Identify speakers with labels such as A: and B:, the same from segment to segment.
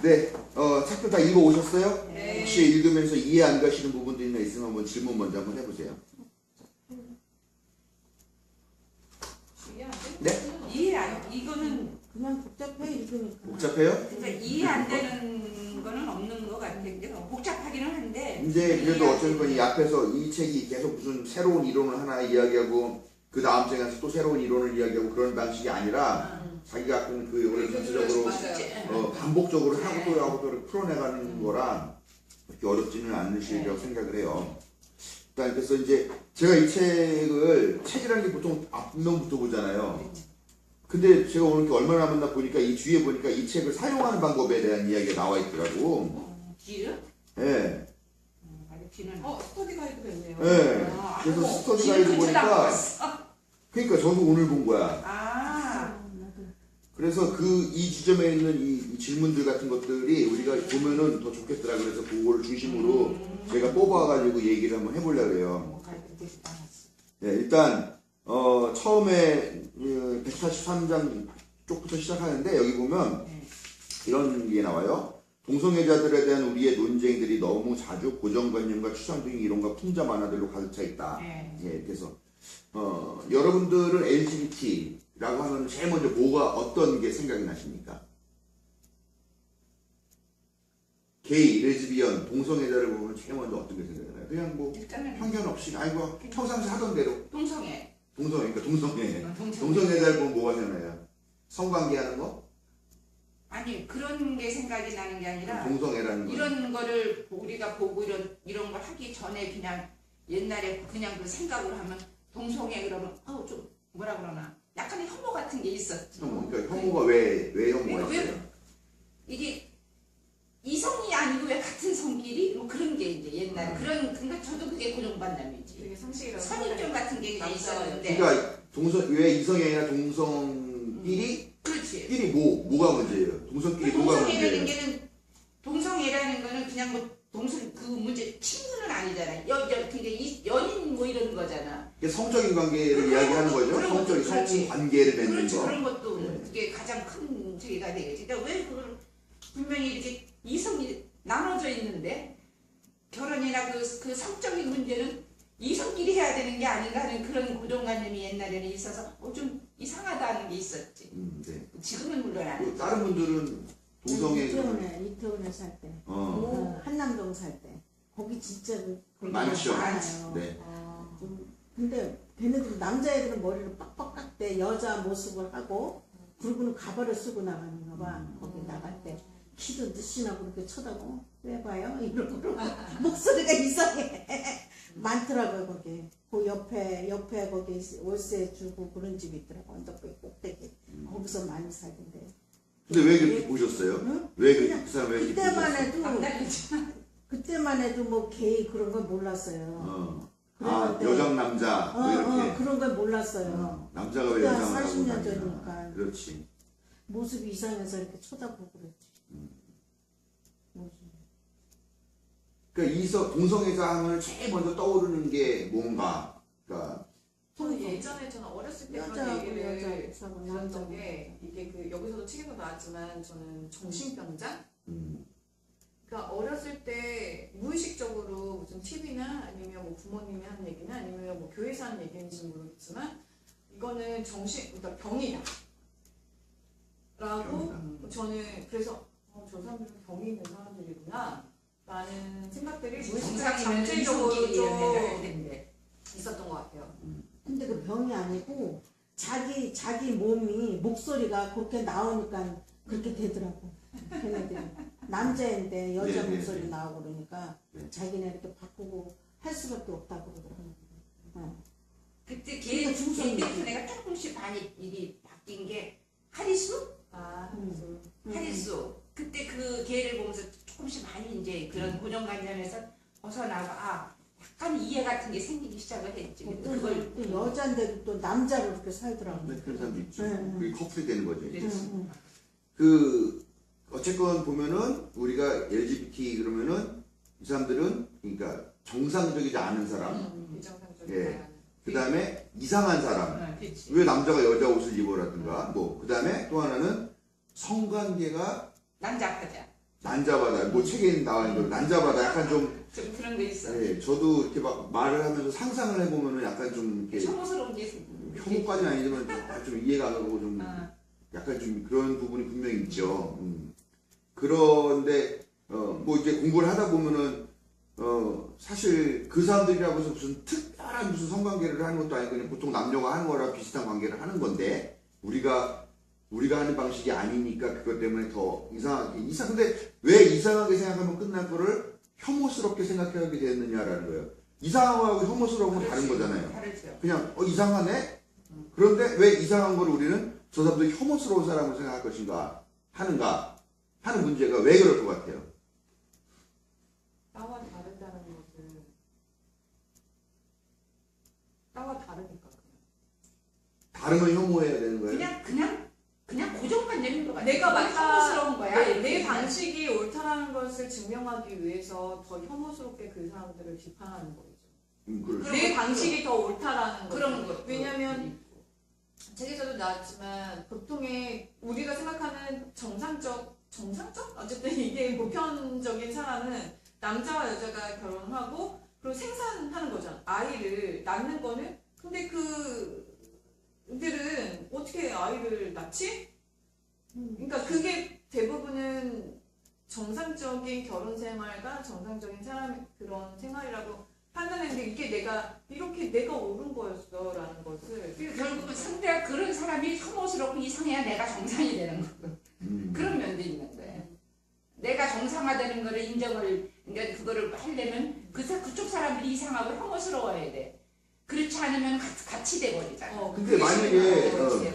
A: 네, 책도 다 읽어 오셨어요?
B: 네.
A: 혹시 읽으면서 이해 안 가시는 부분들이나 있으면 한번 질문 먼저 한번 해보세요. 네?
B: 이해 안, 이거는
C: 그냥 복잡해 읽으니까.
A: 복잡해요?
B: 그러니까 이해 안 되는 거는 없는 것 같은데 복잡하기는 한데
A: 이제 그래도 어쨌건 이 앞에서 이 책이 계속 무슨 새로운 이론을 하나 이야기하고 그 다음 책에 가서 또 새로운 이론을 이야기하고 그런 방식이 아니라 자기가 그 원래 전체적으로 반복적으로 하고 또 하고 또 풀어내가는 거라 그렇게 어렵지는 않으시리라고 생각을 해요. 일단 그래서 이제 제가 이 책이라는 게 보통 앞면부터 보잖아요. 근데 제가 오늘 게 얼마나 만나 보니까 이 뒤에 보니까 이 책을 사용하는 방법에 대한 이야기가 나와 있더라고.
B: 뒤를?
A: 예.
B: 뒤는
D: 스터디 가이드가 있네요.
A: 예. 그래서 스터디 가이드 보니까 그러니까 저도 오늘 본 거야.
B: 아
A: 그래서 이 지점에 있는 이 질문들 같은 것들이 우리가 보면은 더 좋겠더라. 그래서 그거를 중심으로 제가 뽑아가지고 얘기를 한번 해보려고 해요. 네, 일단 처음에 143장 쪽부터 시작하는데 여기 보면 이런 게 나와요. 동성애자들에 대한 우리의 논쟁들이 너무 자주 고정관념과 추상적인 이론과 풍자 만화들로 가득 차 있다. 예, 그래서 여러분들은 LGBT라고 하면 제일 먼저 어떤 게 생각이 나십니까? 게이, 레즈비언, 동성애자를 보면 제일 먼저 어떤 게 생각이 나요? 그냥 뭐
B: 일단은
A: 편견 없이 아이고 평상시 하던 대로
B: 동성애
A: 그러니까 동성애자를 보면 뭐가 생각나요? 성관계 하는 거?
B: 아니 그런 게 생각이 나는 게 아니라
A: 동성애라는 거.
B: 이런 거를 우리가 보고 이런 걸 하기 전에 그냥 옛날에 그냥 그 생각을 하면 동성애 그러면 좀 뭐라 그러나 약간의 혐오 같은 게 있었지.
A: 그러니까 혐오가 왜 혐오가
B: 왜
A: 있어요?
B: 이게 이성이 아니고 왜 같은 성끼리 뭐 그런 게 이제 옛날에 그러니까 저도 그게 고정관념이지.
D: 되게 상식이라고.
B: 선입견 같은 게 이제 있었는데.
A: 그러니까 왜 이성이 아니라 동성끼리
B: 그렇지.
A: 끼리 뭐가 문제예요? 동성끼리 뭐가
B: 동성애라는
A: 문제예요?
B: 게는 동성애라는 거는 그냥 뭐 동성 그 문제 친구는 아니잖아. 그게 연인 뭐 이런 거잖아.
A: 이게 성적인 관계를 이야기하는 거죠.
B: 그런
A: 성적인
B: 것도 그렇지.
A: 관계를 맺는
B: 그렇지.
A: 거.
B: 그런 것도
A: 네.
B: 그게 가장 큰 저기가 되겠지. 근데 왜 그걸 분명히 이렇게 이성이 나눠져 있는데 결혼이나 그 성적인 문제는 이성끼리 해야 되는 게 아닌가 하는 그런 고정관념이 옛날에는 있어서 좀 이상하다는 게 있었지.
A: 네.
B: 지금은 물론
A: 또
B: 아니고.
A: 다른 분들은 동성애
C: 이태원에 살 때, 한남동 살 때, 거기 진짜 거기
A: 많죠.
C: 많아요.
A: 네.
C: 근데 걔네들 남자애들은 머리를 빡빡 깎대 여자 모습을 하고 그리고는 가발을 쓰고 나가는가 봐. 거기 나갈 때 키도 늦시나고 그렇게 쳐다보고 왜 봐요? 이러고 목소리가 이상해. 많더라고요 거기. 그 옆에 거기 월세 주고 그런 집이 있더라고. 언덕배 꼭대기. 거기서 많이 살던데.
A: 근데 왜 그렇게 보셨어요?
C: 응?
A: 왜 그 사람 왜 그렇게
C: 그때만
A: 보셨어요?
C: 해도 그때만 해도 뭐 게이 그런 걸 몰랐어요.
A: 여장 남자 뭐 이렇게
C: 그런 걸 몰랐어요.
A: 남자가 왜
C: 그때 한
A: 여장을
C: 40년
A: 하고 다니나.
C: 전이니까.
A: 그렇지.
C: 모습이 이상해서 이렇게 쳐다보고 그랬지.
A: 그러니까 동성애자 하면 제일 먼저 떠오르는 게 뭔가. 그러니까
D: 저는 어렸을 때 그런
C: 여자하고
D: 얘기를
C: 여자 사고
D: 들은
C: 남자.
D: 적에 이게 여기서도 책에도 나왔지만 저는 정신병자? 그러니까 어렸을 때 무의식적으로 무슨 TV나 아니면 뭐 부모님이 하는 얘기나 아니면 뭐 교회에서 하는 얘기인지 모르겠지만 이거는 그러니까 병이다 라고 저는 그래서 저 사람들은 병이 있는 사람들이구나 라는 생각들이 무의식적 잠재적으로 좀 있었던 것 같아요.
C: 근데 그 병이 아니고 자기 몸이 목소리가 그렇게 나오니까 그렇게 되더라고. 걔네들이 남자인데 여자
A: 네,
C: 목소리
A: 네.
C: 나오고 그러니까 자기네 이렇게 바꾸고 할 수밖에 없다고 그러더라고.
B: 그때
C: 그러니까 중성이
B: 걔 내가 조금씩 많이 일이 바뀐 게 하리수? 하리수. 그때 그 걔를 보면서 조금씩 많이 이제 그런 고정관념에서 벗어나고 약간 이해 같은 게 생기기 시작을 했지. 근데 그걸
C: 또 여자인데도 또 남자로 그렇게 살더라고.
A: 그런 사람도 있죠.
C: 네.
A: 그게 커플이 되는 거죠.
B: 그랬지.
A: 어쨌건 보면은 우리가 LGBT 그러면은 이 사람들은 그러니까 정상적이지 않은 사람,
D: 비정상적인
A: 그 다음에 이상한 사람,
B: 그렇지.
A: 왜 남자가 여자 옷을 입어라든가, 그 다음에 또 하나는 성관계가
B: 남자 여자.
A: 난자바다, 뭐 책에 나와 있는 대로 난자바다 약간 좀,
B: 좀 그런 거 있어.
A: 예, 저도 이렇게 막 말을 하면서 상상을 해보면은 약간 좀 이렇게
B: 혐오스러운 게 있어.
A: 혐오까지는 아니지만 좀 이해가 안 가고 좀
B: 아.
A: 약간 좀 그런 부분이 분명히 있죠. 그런데 뭐 이제 공부를 하다 보면은 사실 그 사람들이라고 해서 무슨 특별한 무슨 성관계를 하는 것도 아니고 그냥 보통 남녀가 하는 거랑 비슷한 관계를 하는 건데 우리가 하는 방식이 아니니까 그것 때문에 더 근데 왜 이상하게 생각하면 끝날 거를 혐오스럽게 생각하게 됐느냐라는 거예요. 이상한 거하고 혐오스러운 건 다른 거잖아요.
B: 다르죠.
A: 그냥 이상하네? 그런데 왜 이상한 거를 우리는 저 사람들이 혐오스러운 사람으로 생각할 것인가 하는가 하는 문제가 왜 그럴 것 같아요?
D: 나와 다르다는 것은 나와 다르니까
A: 다르면 혐오해야 되는 거예요?
B: 그냥 고정관념인 것 같아.
D: 내가
B: 혐오스러운 거야.
D: 내 방식이 옳다라는 것을 증명하기 위해서 더 혐오스럽게 그 사람들을 비판하는 거죠.
A: 그렇죠.
D: 내 방식이 더 옳다라는 거죠.
B: 그런 거.
D: 왜냐면 책에서도 나왔지만 보통의 우리가 생각하는 정상적 어쨌든 이게 보편적인 사람은 남자와 여자가 결혼하고 그리고 생산하는 거잖아. 아이를 낳는 거는 근데 그들은 어떻게 아이를 낳지? 그러니까 그게 대부분은 정상적인 결혼 생활과 정상적인 사람의 그런 생활이라고 판단했는데 이게 내가 옳은 거였어라는 것을
B: 결국은 상대가 그런 사람이 혐오스럽고 이상해야 내가 정상이 되는 거고 그런 면도 있는 거예요. 내가 정상화되는 거를 그러니까 그거를 하려면 그쪽 사람들이 이상하고 혐오스러워야 돼. 그렇지 않으면 같이 돼버리잖아.
A: 근데 만약에
D: 것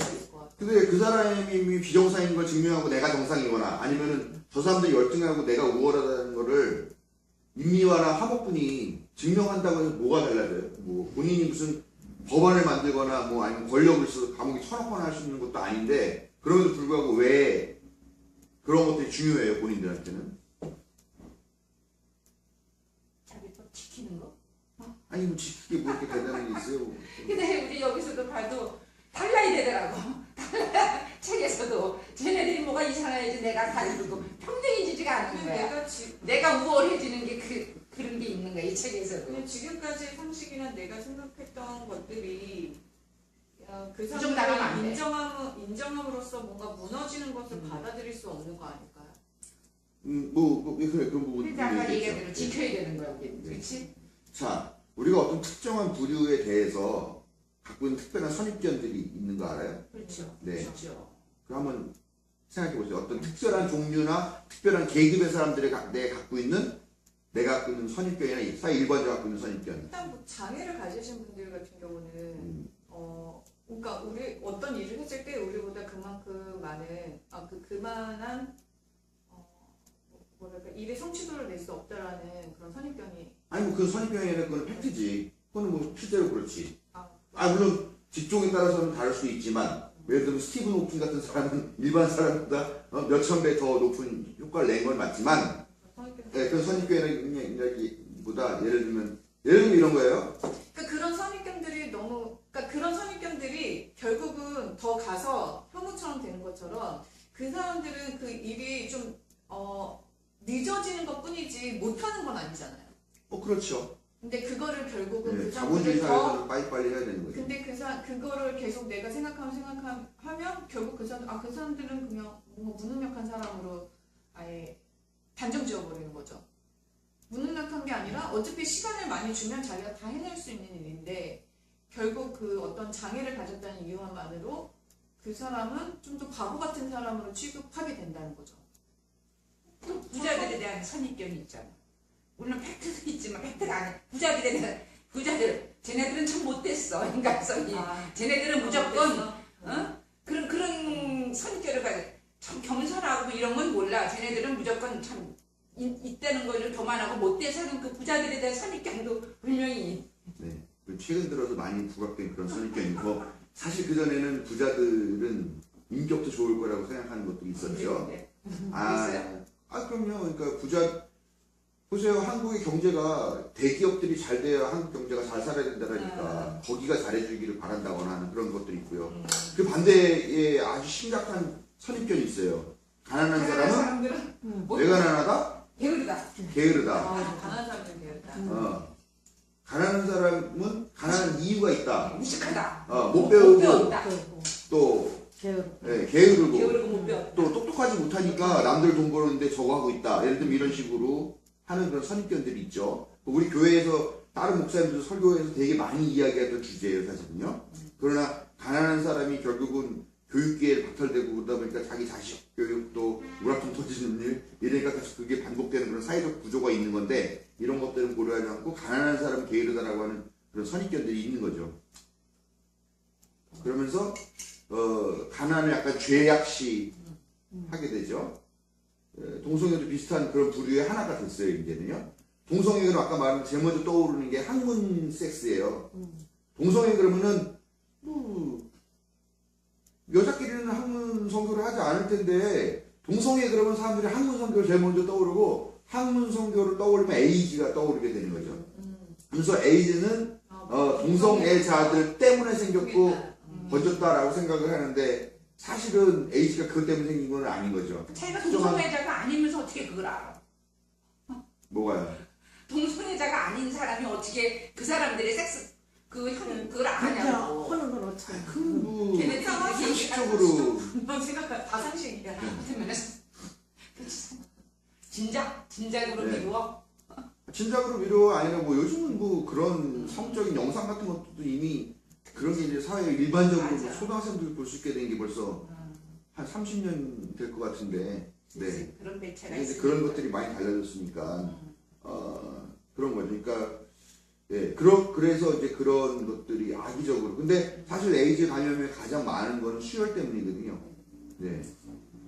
A: 근데 그 사람이 비정상인 걸 증명하고 내가 정상이거나 아니면은 저 사람들이 열등하고 내가 우월하다는 거를 인미화나 화목분이 증명한다고 해서 뭐가 달라져요? 뭐 본인이 무슨 법안을 만들거나 뭐 아니면 권력을 써서 감옥에 쳐넣거나 할 수 있는 것도 아닌데 그럼에도 불구하고 왜 그런 것들이 중요해요 본인들한테는?
B: 자기 법 지키는 거?
A: 아니 뭐 지키게 뭐 이렇게 대단한 게 있어요?
B: 근데 우리 여기서도 봐도 달라야 되더라고. 책에서도 쟤네들이 뭐가 이상해야지 내가 가리고 평등해지지가 않는 거야. 내가 우월해지는 게 그런 게 있는 거야 이 책에서도.
D: 그냥 지금까지 상식이나 내가 생각했던 것들이 그
B: 부정당하면 안
D: 사람들이 인정함으로써 뭔가 무너지는 것을 받아들일 수 없는 거 아닐까요?
A: 그래 그런 부분.
B: 근데 아까 얘기한 대로 지켜야 되는 거야 우리. 그렇지?
A: 자, 우리가 어떤 특정한 부류에 대해서 갖고 있는 특별한 선입견들이 있는 거 알아요?
B: 그렇죠.
A: 네.
B: 그렇죠.
A: 그럼 한번 생각해 보세요. 어떤 특별한 종류나 특별한 계급의 사람들이 내가 갖고 있는 선입견이나 사회 일반적으로 갖고 있는 선입견.
D: 일단 뭐 장애를 가지신 분들 같은 경우는 그러니까 우리 어떤 일을 했을 때 우리보다 그만큼 많은 그만한 뭐랄까 일의 성취도를 낼 수 없다라는 그런 선입견이
A: 아니 뭐 그 선입견이 아니라 그건 팩트지. 그거는 뭐 실제로 그렇지. 물론 직종에 따라서는 다를 수 있지만 예를 들면 스티븐 호킹 같은 사람은 일반 사람보다 몇천 배 더 높은 효과를 낸 건 맞지만 그 선입견이라기보다 예를 들면 이런 거예요.
D: 그러니까 그런 선입견들이 결국은 더 가서 혐오처럼 되는 것처럼 그 사람들은 그 일이 좀 늦어지는 것 뿐이지 못하는 건 아니잖아요.
A: 그렇죠.
D: 근데 그거를 결국은 그
A: 자본주의
D: 사람들을
A: 사회에서는 빨리빨리 해야 되는 거죠.
D: 근데 그거를 계속 내가 생각하면 결국 그 사람들은 그냥 뭔가 무능력한 사람으로 아예 단정 지어버리는 거죠. 무능력한 게 아니라 어차피 시간을 많이 주면 자기가 다 해낼 수 있는 일인데 결국 그 어떤 장애를 가졌다는 이유만으로 그 사람은 좀 더 바보 같은 사람으로 취급하게 된다는 거죠.
B: 또 부자들에 대한 선입견이 있잖아. 물론 팩트도 있지만 팩트가 아니야. 부자들 쟤네들은 참 못됐어 인간성이. 쟤네들은 무조건 그런 선입견을 가져. 참 겸손하고 이런 건 몰라. 쟤네들은 무조건 참 있다는 거를 교만하고 못돼서는 그 부자들에 대한 선입견도 분명히.
A: 네. 최근 들어서 많이 부각된 그런 선입견이고 사실 그 전에는 부자들은 인격도 좋을 거라고 생각하는 것도 있었죠. 그럼요. 그러니까 보세요. 한국의 경제가 대기업들이 잘 돼야 한국 경제가 잘 살아야 된다니까 거기가 잘해주기를 바란다거나 하는 그런 것들이 있고요. 그 반대에 아주 심각한 선입견이 있어요. 가난한
B: 가난한
A: 사람은
B: 사람들은 뭐
A: 왜 가난하다?
B: 게으르다.
A: 게으르다.
D: 가난한 사람들은 게으르다.
A: 가난한 사람은 가난한 이유가 있다.
B: 무식하다.
A: 못
B: 못
A: 배우고
B: 배웠다.
C: 그리고
A: 또
C: 게으르고
A: 게으르고
B: 게으르고 못 배웠다.
A: 또 똑똑하지 못하니까 남들 돈 버는데 저거 하고 있다. 예를 들면 이런 식으로 하는 그런 선입견들이 있죠. 우리 교회에서 다른 목사님들 설교에서 되게 많이 이야기하던 주제예요, 사실은요. 그러나 가난한 사람이 결국은 교육기회를 박탈되고 그러다 보니까 자기 자식 교육도 우라통 터지는 일, 이러니까 계속 그게 반복되는 그런 사회적 구조가 있는 건데 이런 것들은 고려하지 않고 가난한 사람은 게으르다라고 하는 그런 선입견들이 있는 거죠. 그러면서 가난을 약간 죄악시 하게 되죠. 동성애도 비슷한 그런 부류의 하나가 됐어요, 이제는요. 동성애는 아까 말한 제일 먼저 떠오르는 게 학문 섹스예요. 동성애 그러면은 여자끼리는 학문 성교를 하지 않을 텐데 동성애 그러면 사람들이 학문 성교를 제일 먼저 떠오르고 학문 성교를 떠올리면 에이즈가 떠오르게 되는 거죠. 그래서 에이즈는 동성애자들 때문에 생겼고 번졌다라고 생각을 하는데 사실은 에이즈가 그것 때문에 생긴 건 아닌 거죠.
B: 자기가 동성애자가 아니면서 어떻게 그걸 알아?
A: 뭐가요?
B: 동성애자가 아닌 사람이 어떻게 그 사람들의 섹스 그걸
C: 그렇게
B: 아냐고.
C: 하는 건 어떻게 해.
B: 걔네들이
A: 상식적으로
D: 넌 생각해 다 상식이야.
B: 그러면 진작으로
A: 네.
B: 미루어.
A: 진작으로 위로 아니라 뭐 요즘은 뭐 그런 성적인 영상 같은 것도 이미 그런 게 이제 사회 일반적으로
B: 맞아.
A: 초등학생들이 볼 수 있게 된 게 벌써 한 30년 될 것 같은데 네.
B: 그런 매체가
A: 이제
B: 있으니까.
A: 그런 것들이 많이 달라졌으니까 그런 거죠. 그러니까 그래서 이제 그런 것들이 악의적으로. 근데 사실 에이즈 감염이 가장 많은 거는 수혈 때문이거든요. 네.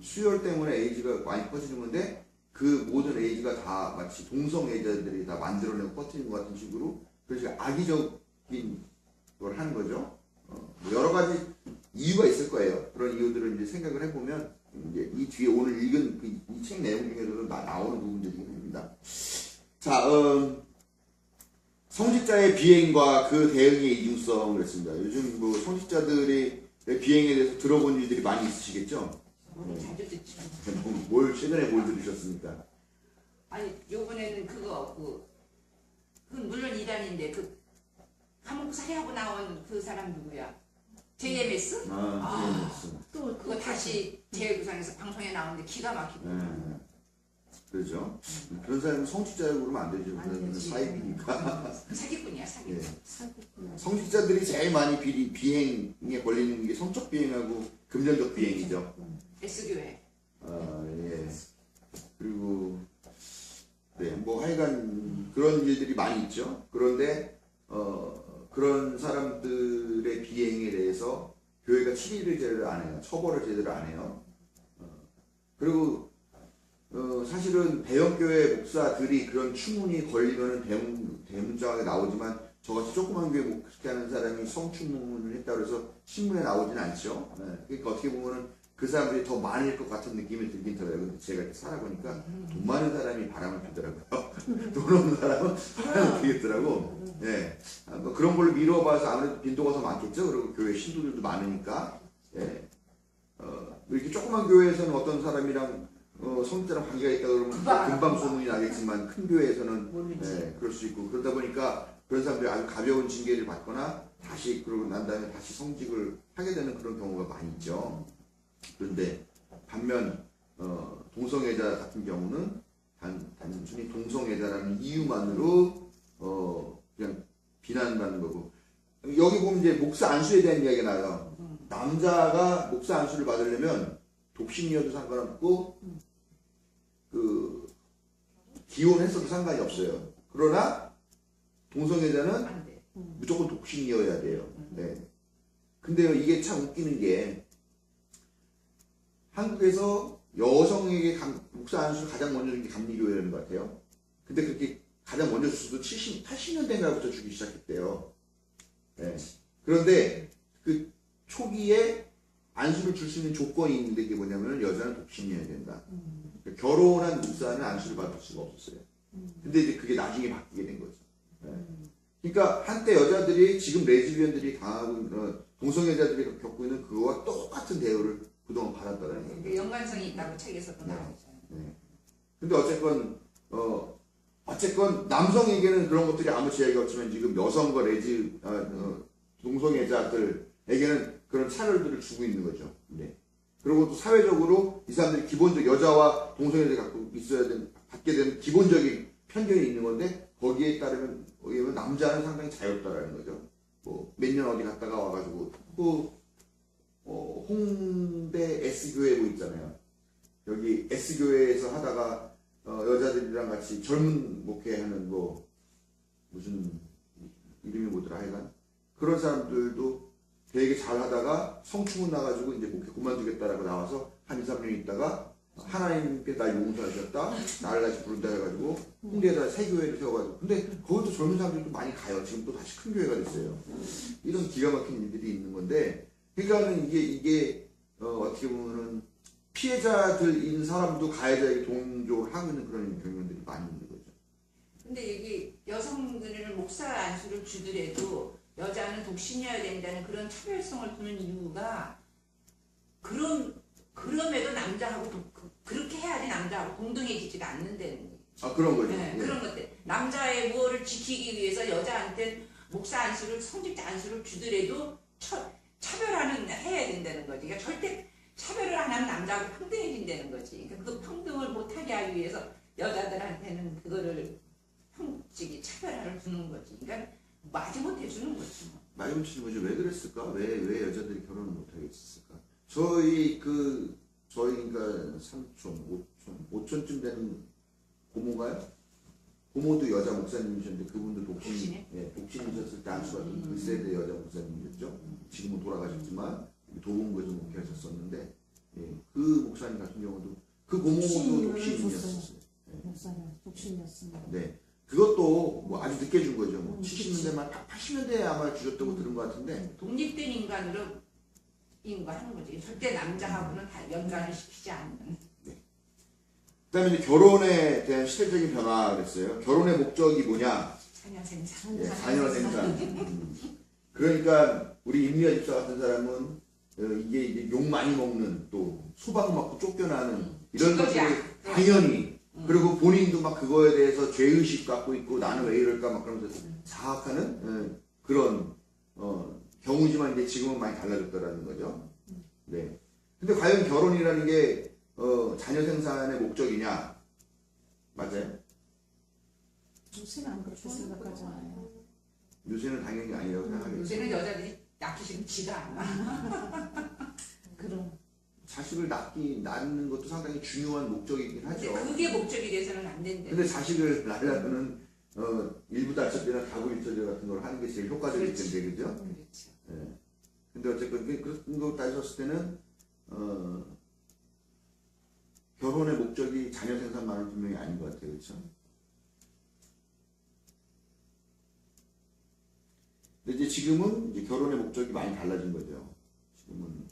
A: 수혈 때문에 에이즈가 많이 퍼지는 건데 그 모든 에이즈가 다 마치 동성애자들이 다 만들어내고 퍼뜨리는 것 같은 식으로 그래서 악의적인 걸 하는 거죠. 뭐 여러 가지 이유가 있을 거예요. 그런 이유들을 이제 생각을 해보면 이제 이 뒤에 오늘 읽은 이 책 내용 중에서도 나오는 부분들입니다. 자, 성직자의 비행과 그 대응의 이중성을 했습니다. 요즘 뭐 성직자들의 비행에 대해서 들어본 일들이 많이 있으시겠죠?
B: 자주 듣죠.
A: 최근에 뭘 들으셨습니까?
B: 아니 요번에는 그건 물론 이단인데 그 감옥 살해하고 나온 그 사람 누구야? JMS?
C: 또
B: 그거 다시 재구성해서 방송에 나오는데 기가 막히고.
A: 그렇죠. 그런 사람은 성직자라고 그러면 안 되죠.
C: 안
A: 그건
C: 되지.
B: 사기꾼이야
A: 사입이니까.
B: 사기꾼.
A: 예.
C: 사기꾼.
A: 성직자들이 제일 많이 비행에 걸리는 게 성적 비행하고 금전적 비행이죠.
B: S교회.
A: 예. 그리고 뭐 하여간 그런 일들이 많이 있죠. 그런데 그런 사람들의 비행에 대해서 교회가 치리를 제대로 안 해요. 처벌을 제대로 안 해요. 그리고 사실은 대형교회 목사들이 그런 추문이 걸리면 대문짝하게 나오지만 저같이 조그만 교회 목회하는 사람이 성추문을 했다고 해서 신문에 나오진 않죠. 그러니까 어떻게 보면은 그 사람들이 더 많을 것 같은 느낌이 들긴 들어요. 근데 제가 이렇게 살아보니까 돈 많은 사람이 바람을 피더라고요. 돈 없는 사람은 바람을 피겠더라고. 예. 뭐 그런 걸로 미뤄봐서 아무래도 빈도가 더 많겠죠. 그리고 교회 신도들도 많으니까. 예. 이렇게 조그만 교회에서는 어떤 사람이랑 성직자랑 관계가 있다 그러면 금방 소문이 나겠지만 큰 교회에서는 그럴 수 있고 그러다 보니까 그런 사람들이 아주 가벼운 징계를 받거나 다시 그러고 난 다음에 다시 성직을 하게 되는 그런 경우가 많이 있죠. 그런데 반면 동성애자 같은 경우는 단순히 동성애자라는 이유만으로 그냥 비난받는 거고 여기 보면 이제 목사 안수에 대한 이야기가 나와요. 남자가 목사 안수를 받으려면 독신이어도 상관없고 기혼했어도 상관이 없어요. 그러나 동성애자는
B: 안 돼.
A: 무조건 독신이어야 돼요. 네. 근데요 이게 참 웃기는 게 한국에서 여성에게 목사 안수를 가장 먼저 준 게 감리교회라는 것 같아요. 근데 그렇게 가장 먼저 줬어도 80년대인가부터 주기 시작했대요. 네. 그런데 그 초기에 안수를 줄 수 있는 조건이 있는데 그게 뭐냐면 여자는 독신이어야 된다. 그러니까 결혼한 목사는 안수를 받을 수가 없었어요. 근데 이제 그게 나중에 바뀌게 된 거죠. 네. 그러니까 한때 여자들이 지금 레즈비언들이 당하고 동성애자들이 겪고 있는 그거와 똑같은 대우를 그동안 받았다는 거죠.
B: 그 연관성이 있다고 책에서도 나오죠.
A: 네. 근데 어쨌건 남성에게는 그런 것들이 아무 제약이 없지만 지금 여성과 동성애자들에게는 그런 차별들을 주고 있는 거죠. 네. 그리고 또 사회적으로 이 사람들이 기본적 여자와 동성애를 갖고 갖게 되는 기본적인 편견이 있는 건데 거기에 따르면 남자는 상당히 자유롭다라는 거죠. 뭐 몇 년 어디 갔다가 와가지고 홍대 S교회 뭐 있잖아요. 여기 S교회에서 하다가 여자들이랑 같이 젊은 목회하는 뭐 무슨 이름이 뭐더라 하여간 그런 사람들도 되게 잘 하다가 성추문 나가지고 이제 목회 그만두겠다라고 나와서 한 2, 3년 있다가 하나님께 날 용서하셨다 나를 다시 부른다 해가지고 홍대에다 새 교회를 세워가지고 근데 거기도 젊은 사람들도 많이 가요. 지금 또 다시 큰 교회가 됐어요. 이런 기가 막힌 일들이 있는 건데 그러니까는 이게 어떻게 보면은 피해자들인 사람도 가해자에게 동조를 하고 있는 그런 경향들이 많이 있는 거죠.
B: 근데 여기 여성들은 목사 안수를 주더라도 여자는 독신이어야 된다는 그런 차별성을 두는 이유가 그럼에도 남자하고 그렇게 해야지 남자하고 동등해지지가 않는다는
A: 아 그런 거죠.
B: 네,
A: 예.
B: 그런 것들. 남자의 무엇을 지키기 위해서 여자한테 목사 안수를 성직자 안수를 주더라도 차별해야 된다는 거지. 그러니까 절대 차별을 안 하면 남자하고 평등해진다는 거지. 그러니까 그 평등을 못하게 하기 위해서 여자들한테는 그거를 차별화를 두는 거지. 그러니까 마지못해 주는 거지. 뭐.
A: 마지못해 주는 거죠. 왜 그랬을까? 왜 여자들이 결혼을 못하게 했을까? 저희가 3촌, 5촌쯤 되는 고모가요? 고모도 여자 목사님이셨는데 그분도 독신이셨을 때 안수 받은 그 세대 여자 목사님이셨죠. 지금은 돌아가셨지만 도봉구에서 목회하셨었는데 그 목사님 같은 경우도 그 고모도 독신이었었어요.
C: 목사님 독신이었습니다.
A: 네. 그것도 뭐 아주 늦게 준 거죠. 뭐 70년대만 80년대에 아마 주셨다고 들은 것 같은데
B: 독립된 인간으로 인과하는 거지. 절대 남자하고는 다 연관을 시키지 않는.
A: 그다음에 이제 결혼에 대한 시대적인 변화가 됐어요. 결혼의 목적이 뭐냐?
B: 자녀 생산.
A: 자녀 생산. 그러니까 우리 임미아 집사 같은 사람은 이게 이제 욕 많이 먹는 또 수박 맞고 쫓겨나는 이런 것들이 당연히 그리고 본인도 막 그거에 대해서 죄의식 갖고 있고 나는 왜 이럴까 막 그러면서 자학하는 그런 경우지만 이제 지금은 많이 달라졌다라는 거죠. 네. 근데 과연 결혼이라는 게 자녀 생산의 목적이냐? 맞아요?
C: 요새는 안 그렇게 생각하잖아요.
A: 요새는 당연히 아니라고 생각하겠죠.
B: 요새는 여자들이 낳기 싫지가 않아.
C: 그럼
A: 자식을 낳는 것도 상당히 중요한 목적이긴 하죠.
B: 근데 그게 목적이 돼서는 안 된대.
A: 근데 자식을 낳으려면 일부 다처제나 다부 일처제 같은 걸 하는 게 제일 효과적일 텐데, 그죠?
B: 그렇죠.
A: 예. 근데 어쨌든 그런 거 따졌을 때는 결혼의 목적이 자녀 생산만은 분명히 아닌 것 같아요, 그렇죠? 근데 이제 지금은 이제 결혼의 목적이 많이 달라진 거죠. 지금은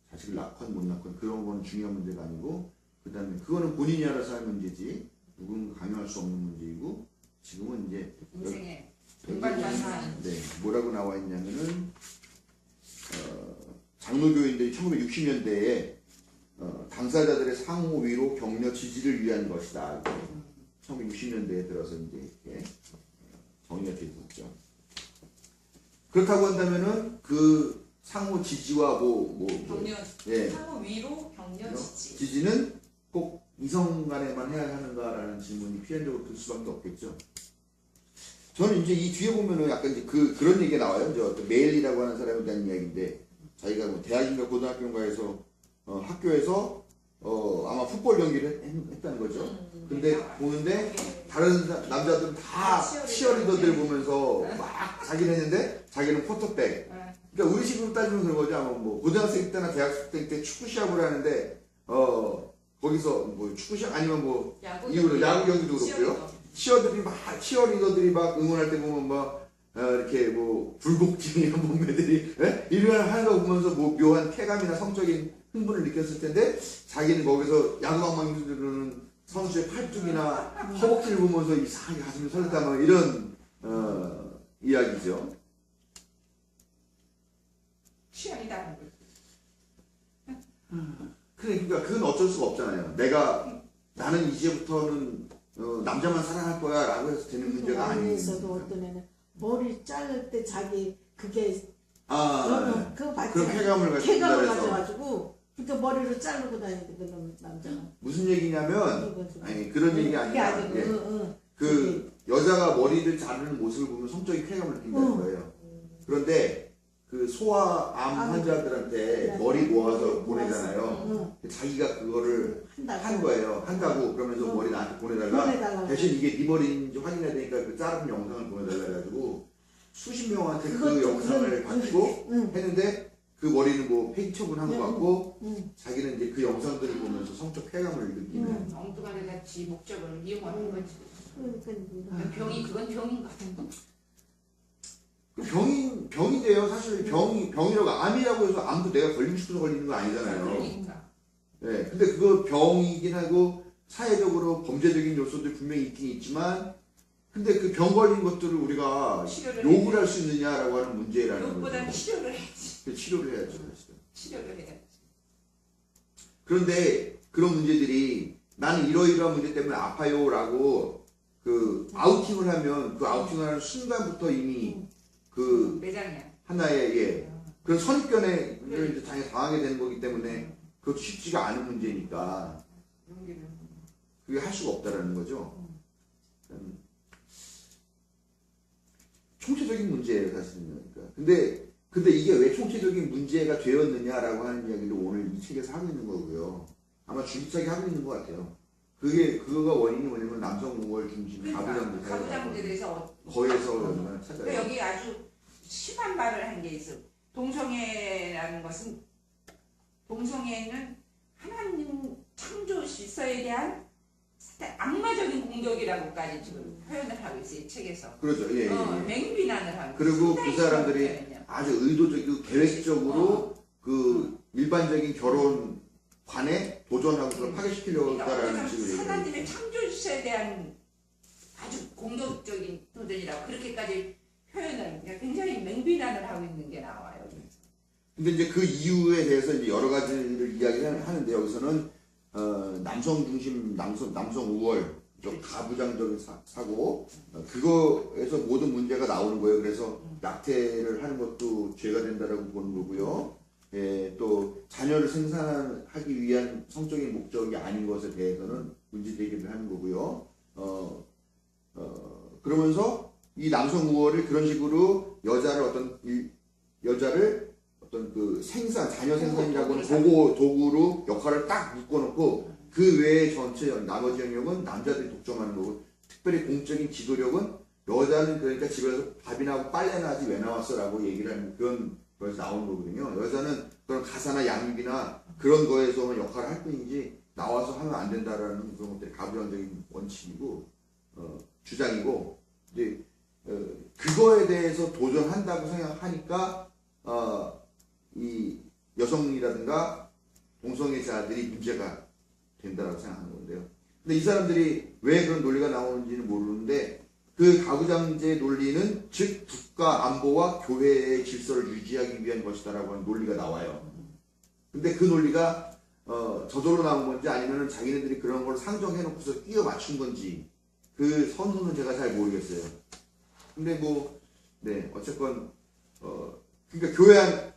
A: 자식을 낳건 못 낳건 그런 건 중요한 문제가 아니고, 그 다음에 그거는 본인이 알아서 할 문제지 누군가 강요할 수 없는 문제이고, 지금은 이제
B: 인생의 동반자산.
A: 네, 뭐라고 나와 있냐면은 장로교인들이 1960년대에 당사자들의 상호 위로 격려 지지를 위한 것이다. 1960년대에 들어서 이제 이렇게 정의가 되어 있었죠. 그렇다고 한다면은 그 상호 지지와
D: 격려,
A: 예,
D: 상호 위로 격려 지지.
A: 지지는 꼭 이성 간에만 해야 하는가라는 질문이 필연적으로 들 수밖에 없겠죠. 저는 이제 이 뒤에 보면은 약간 이제 그런 얘기가 나와요. 이제 어떤 메일이라고 하는 사람에 대한 이야기인데, 자기가 뭐 대학인가 고등학교인가에서 학교에서 아마 풋볼 경기를 했다는 거죠. 근데 보는데 다른 남자들은 다 치어리더들 보면서 막 자기는 했는데 자기는 포터백. 그러니까 우리 식으로 따지면 그런 거죠. 아마 뭐 고등학생 때나 대학생 때 축구 시합을 하는데 거기서 뭐 축구 시합 아니면 뭐 이후로 야구 경기도 그렇고요. 치어리더들이 막 응원할 때 보면 막 이렇게 뭐 굴곡진이나 몸매들이 이런 하는 거 보면서 뭐 묘한 쾌감이나 성적인 흥분을 느꼈을 텐데, 자기는 거기서 야구방망이들은 선수의 팔뚝이나 허벅지를 보면서 이상하게 가슴이 설렜다 뭐 이런 이야기죠.
B: 취향이 다른 거지.
A: 그러니까 그건 어쩔 수가 없잖아요. 나는 이제부터는 남자만 사랑할 거야 라고 해서 되는 문제가 아니에요.
C: 어린이에서도 어떤 애는 머리 자를 때 자기 그게 그거 봤지?
A: 그런 쾌감을
C: 쾌감을
A: 가진다
C: 가져가지고 그러니까 머리를 자르고 다니거든 남자가.
A: 무슨 얘기냐면 아니 그런 얘기
C: 그게
A: 아니라
C: 아니고
A: 예. 그 여자가 머리를 자르는 모습을 보면 성적인 쾌감을 느낀다는 거예요. 그런데 그 소아암 환자들한테
C: 네.
A: 머리 모아서
C: 응.
A: 보내잖아요. 자기가 그거를
C: 한다고.
A: 한 거예요. 한다고 그러면서 머리 나한테 보내달라.
C: 보내달라고.
A: 대신 이게 네 머리인지 확인해야 되니까 그 자른 영상을 보내달라 해가지고 수십 명한테 그
C: 그것도
A: 영상을
C: 그런-
A: 받고
C: 응.
A: 했는데 그 머리는 뭐 폐기 처분한 것
C: 응.
A: 같고
C: 응.
A: 자기는 이제 그 영상들을 보면서 성적 쾌감을 느끼는
C: 응.
B: 엉뚱한 데다 지 목적을 이용하는 거지.
C: 그러니까
B: 병이 그건 병인 것 같은 거.
A: 그 병인데요. 사실 병이라고 암이라고 해서 암도 내가 걸리고 싶어서 걸리는 거 아니잖아요.
B: 그러니까.
A: 네, 근데 그거 병이긴 하고 사회적으로 범죄적인 요소들이 분명히 있긴 있지만 근데 그 병 걸린 것들을 우리가
B: 치료를
A: 욕을 할 수 있느냐라고 하는 문제라는
B: 그것보다는
A: 거죠.
B: 치료를 해야지.
A: 그 치료를 해야죠.
B: 치료를 해야지.
A: 그런데 그런 문제들이 나는 이러이러한 문제 때문에 아파요라고 그 아우팅을 하면 그 아우팅을 하는 순간부터 이미 그
B: 매장이야.
A: 하나의 그런 선입견에 이제 당하게 되는 거기 때문에 그것도 쉽지가 않은 문제니까
B: 용기를.
A: 그게 할 수가 없다라는 거죠. 총체적인 문제예요, 사실은. 그러니까. 근데 이게 왜 총체적인 문제가 되었느냐라고 하는 이야기를 오늘 이 책에서 하고 있는 거고요. 아마 줄기차게 하고 있는 것 같아요. 그거가 원인이 뭐냐면 남성 우월 중심 가부장제
B: 가부장제에서
A: 거에서 연관을 찾아요.
B: 여기 아주 심한 말을 한 게 있어. 동성애라는 것은 동성애는 하나님 창조 질서에 대한 악마적인 공격이라고까지 지금 표현을 하고 있어요, 이 책에서.
A: 그렇죠. 예.
B: 맹비난을 하고.
A: 그리고
B: 상당히
A: 그 사람들이
B: 심한 표현이야.
A: 아주 의도적이고 계획적으로 그 일반적인 결혼관에 도전하고 그걸 파괴시키려고 했다라는 식으로 얘기해요.
B: 하나님의 창조 질서에 대한 아주 공격적인 도전이라고 그렇게까지 표현을 굉장히 맹비난을 하고 있는 게 나와요.
A: 근데 이제 그 이유에 대해서 이제 여러 가지를 이야기를 하는데 여기서는 남성 중심, 남성 우월, 좀 가부장적인 사고 그거에서 모든 문제가 나오는 거예요. 그래서 낙태를 하는 것도 죄가 된다라고 보는 거고요. 예, 또 자녀를 생산하기 위한 성적인 목적이 아닌 것에 대해서는 문제 제기를 하는 거고요. 그러면서 이 남성 우월을 그런 식으로 여자를 어떤 그 자녀 생산이라고 하는 도구로 역할을 딱 묶어놓고 그 외에 전체 나머지 영역은 남자들이 독점하는 거고 특별히 공적인 지도력은 여자는 그러니까 집에서 밥이나 하고 빨래나 하지 왜 나왔어 라고 얘기를 하는 그런 거에서 나오는 거거든요. 여자는 그런 가사나 양육이나 그런 거에서만 역할을 할 뿐이지 나와서 하면 안 된다라는 그런 것들이 가부장적인 원칙이고 주장이고 이제 그거에 대해서 도전한다고 생각하니까 이 여성이라든가 동성애자들이 문제가 된다고 생각하는 건데요. 근데 이 사람들이 왜 그런 논리가 나오는지는 모르는데 그 가부장제 논리는 즉 국가 안보와 교회의 질서를 유지하기 위한 것이다라고 하는 논리가 나와요. 근데 그 논리가 저절로 나온 건지 아니면 자기네들이 그런 걸 상정해놓고서 끼워 맞춘 건지 그 선수는 제가 잘 모르겠어요. 근데 어쨌건 그러니까 교회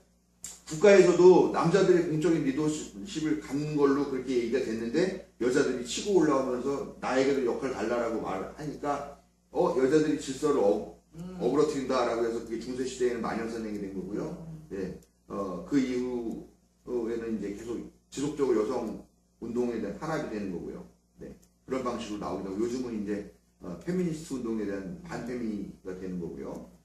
A: 국가에서도 남자들의 공적인 리더십을 갖는 걸로 그렇게 얘기가 됐는데 여자들이 치고 올라오면서 나에게도 역할 달라라고 말하니까 여자들이 질서를 어그러뜨린다라고 해서 그게 중세 시대에는 만연선행이 된 거고요. 예, 그 이후에는 이제 계속 지속적으로 여성 운동에 대한 탄압이 되는 거고요. 네, 그런 방식으로 나오기도 하고 요즘은 이제 페미니스트 운동에 대한 반페미가 되는 거고요.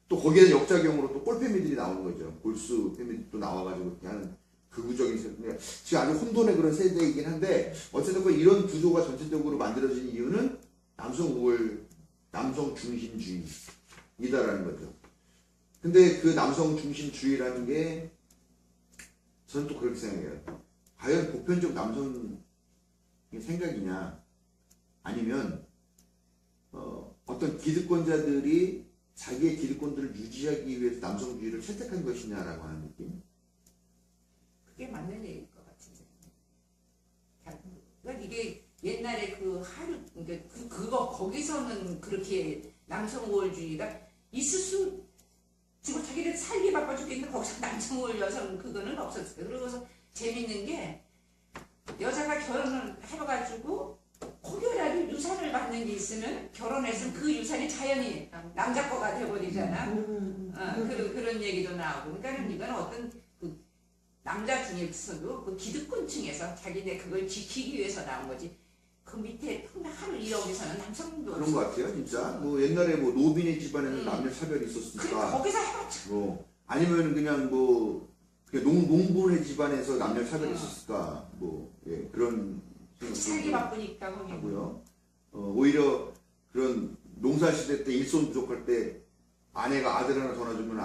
A: 또 거기에는 역작용으로 또 꼴페미들이 나오는 거죠. 골수 페미도 나와가지고 그렇게 하는 극우적인 세대. 지금 아주 혼돈의 그런 세대이긴 한데 어쨌든 이런 구조가 전체적으로 만들어진 이유는 남성 우월, 남성 중심주의이다라는 거죠. 근데 그 남성 중심주의라는 게 저는 또 그렇게 생각해요. 과연 보편적 남성의 생각이냐 아니면 어떤 기득권자들이 자기의 기득권들을 유지하기 위해서 남성주의를 채택한 것이냐라고 하는 느낌.
B: 그게 맞는 얘기일 것 같아요. 그러니까 이게 옛날에 그 하류 그러니까 그거 거기서는 그렇게 남성 우월주의가 있을 수 지금 자기들 살기 바빠 죽겠는데 거기서 남성 우월 여성 그거는 없었어요. 그러고서 재밌는 게 여자가 결혼을 해가지고 혹여라도 유산을 받는 게 있으면 결혼했으면 그 유산이 자연히 남자 거가 돼버리잖아. 그런 얘기도 나오고. 그러니까 이건 어떤 그 남자 중에서도 그 기득권층에서 자기네 그걸 지키기 위해서 나온 거지. 그 밑에 평당 하루 1억에서는 남성도
A: 그런 것 같아요, 진짜. 뭐 옛날에 뭐 노빈의 집안에는 남녀 차별이
B: 그러니까
A: 있었으니까.
B: 거기서 해봤죠.
A: 뭐 아니면 그냥 뭐 그냥 농부의 집안에서 남녀 차별이 있었을까. 뭐 예, 그런
B: 살기
A: 생각도
B: 바쁘니까 거기.
A: 하고요. 오히려 그런 농사 시대 때 일손 부족할 때 아내가 아들 하나 더 놔주면